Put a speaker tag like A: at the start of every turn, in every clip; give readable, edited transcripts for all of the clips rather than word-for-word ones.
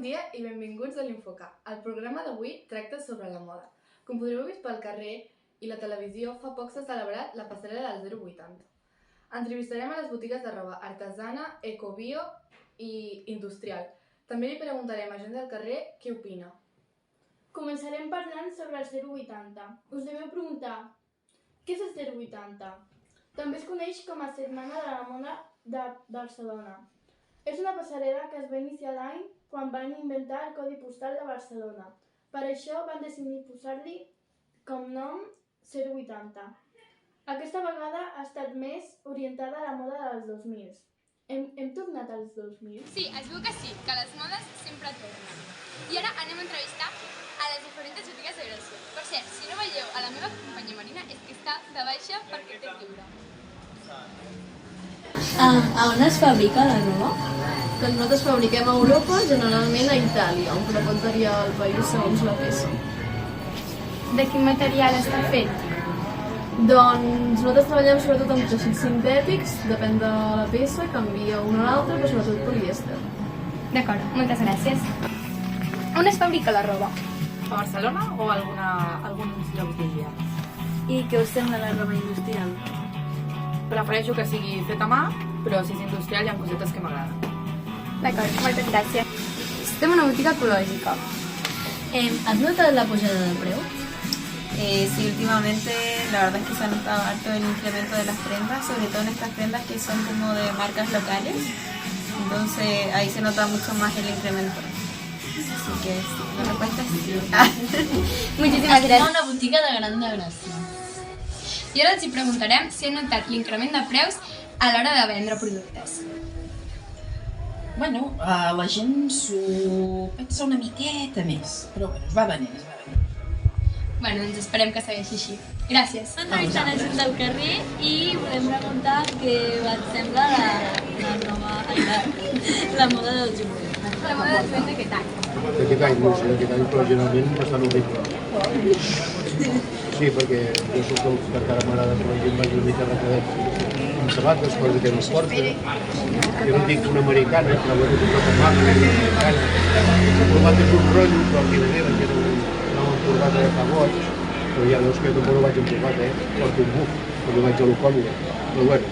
A: dia i benvinguts a l'Infoca. El programa d'avui tracta sobre la moda. Com podreu haver vist pel carrer i la televisió, fa poc s'ha celebrat la passarel·la del 080. Entrevistarem a les botigues de roba artesana, ecobio i industrial. També li preguntarem a gent del carrer què opina.
B: Començarem parlant sobre el 080. Us deveu preguntar, què és el 080? També es coneix com a Setmana de la Moda de Barcelona. És una passarel·la que es va iniciar l'any quan van inventar el codi postal de Barcelona. Per això van decidir posar-li com nom 080. Aquesta vegada ha estat més orientada a la moda dels 2000. Hem tornat als 2000?
C: Sí, es veu que sí, que les modes sempre tornen. I ara anem a entrevistar a les diferents botigues de Gràcia. Per cert, si no veieu a la meva companya Marina és que està de baixa perquè té lliure.
D: A on es fabrica la roba?
E: Doncs nosaltres fabriquem a Europa, generalment a Itàlia, aunque no contaria el país segons la peça.
B: De quin material està fet?
E: Doncs nosaltres treballem sobretot amb teixits sintètics, depèn de la peça, canvia una a l'altra, però sobretot polièster.
C: D'acord, moltes gràcies. On es fabrica la roba?
F: A Barcelona o algun lloc d'Índia?
D: I què us sembla la roba industrial?
F: Prefereixo que sigui fet a mà, però si és industrial hi ha cosetes que m'agraden.
C: D'acord, moltes gràcies. Estem en una botiga ecològica.
D: ¿Has notado la pujada del preu?
G: Sí, últimamente la verdad es que se ha notado harto el incremento de las prendas, sobre todo en estas prendas que son como de marcas locales, entonces ahí se nota mucho más el incremento. Así que sí, la respuesta es sí.
C: Moltíssimes gràcies.
D: Una botiga de Gran de Gràcia.
C: I ara els hi preguntarem si han notat l'increment de preus a l'hora de vendre productes.
H: Bueno, la gent s'ho pensa una miqueta més, però bueno, es va venent.
C: Bueno, doncs esperem que segueixi així. Gràcies.
D: Entrevistant a gent del carrer i volem preguntar què et sembla la roba, la moda del jovent.
C: La moda del jovent d'aquest any.
I: D'aquest any, no sé, d'aquest any, però generalment bastant horrible. Sí, perquè jo soc el que encara m'agrada que la gent vagi una mica recadet amb sabates, cosa que no es porta. Jo no dic una americana, però bueno, que toca maca, una americana. El format és un rotllo, però el que era una corbata de fa goig, però ja veus que jo tampoc no vaig amb corbata, porto un buf, quan vaig a l'Ocònida. Però bueno,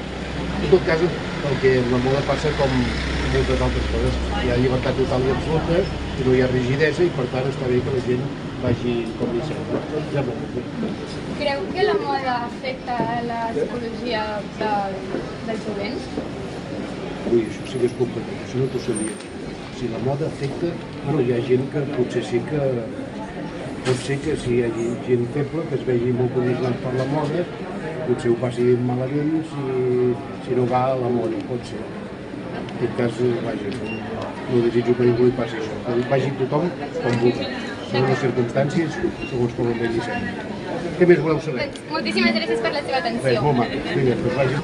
I: en tot cas, el que amb la moda passa com moltes altres coses. Hi ha llibertat total i absoluta, i no hi ha rigidesa, i per tant està bé que la gent vagi com li sembla. Ja molt bé.
C: Creu que la moda afecta la psicologia del jovent?
I: Ui, això sí que és complicat, això no t'ho sabia. Si la moda afecta, bueno, hi ha gent que potser sí que... Pot ser que si hi hagi gent feble, que es vegi molt condicionat per la moda, potser ho passi malament si no va a la moda, pot ser. En aquest cas, vaja, no desitjo que ningú li passi això, que vagi tothom com vulgui. Són les circumstàncies segons com el vegi sempre. Què més voleu saber?
C: Moltíssimes gràcies per la seva atenció.
I: Res, molt maco. Vinga, doncs vagi.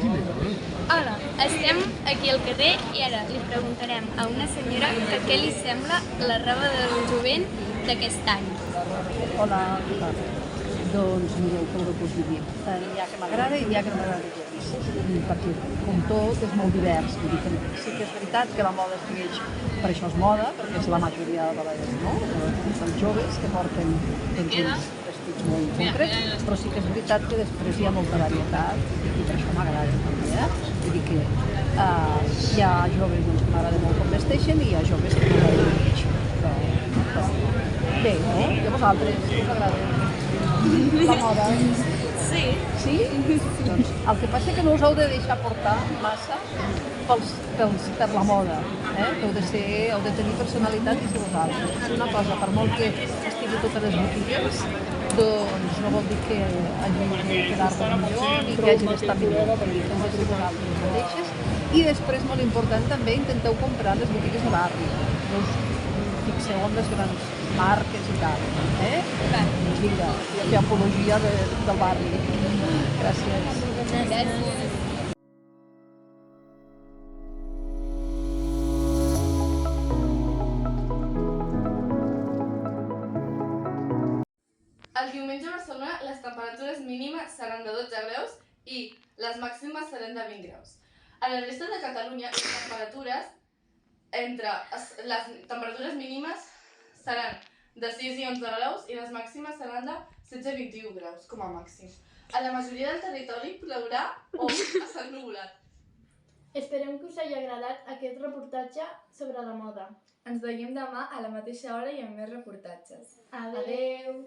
C: Hola, estem aquí al carrer i ara li preguntarem a una senyora que què li sembla la roba del jovent d'aquest any.
J: Hola, doncs mireu, com ho puc dir. Hi ha que m'agrada i hi ha que no m'agrada gens. Perquè, com tot, és molt divers. Vull dir que sí que és veritat que la moda segueix, per això és moda, perquè és la majoria de dels joves que porten uns vestits molt concrets, però sí que és veritat que després hi ha molta varietat i per això m'agrada també. Vull dir que hi ha joves que m'agrada molt com vesteixen i hi ha joves que m'agrada molt això. Però bé, no? I a vosaltres, us agrada la moda?
D: Sí.
J: Sí? Doncs el que passa és que no us heu de deixar portar massa per la moda. Heu de tenir personalitat i ser vosaltres. És una cosa, per molt que estigui totes les botigues, doncs no vol dir que hagi de quedar-vos millor ni que hagi d'estar millor. Heu de ser vosaltres mateixes. I després, molt important, també intenteu comprar les botigues de barri. No us fixeu en les grans marques i tal. Doncs vinga, fer apologia del barri. Gràcies.
C: Gràcies.
A: El diumenge a Barcelona les temperatures mínimes seran de 12 graus i les màximes seran de 20 graus. A la resta de Catalunya les temperatures les temperatures mínimes seran de 6 i 11 graus i les màximes seran de 16 i 21 graus, com a màxim. A la majoria del territori plourà o s'ennubulat.
B: Esperem que us hagi agradat aquest reportatge sobre la moda.
A: Ens veiem demà a la mateixa hora i amb més reportatges.
B: Adeu!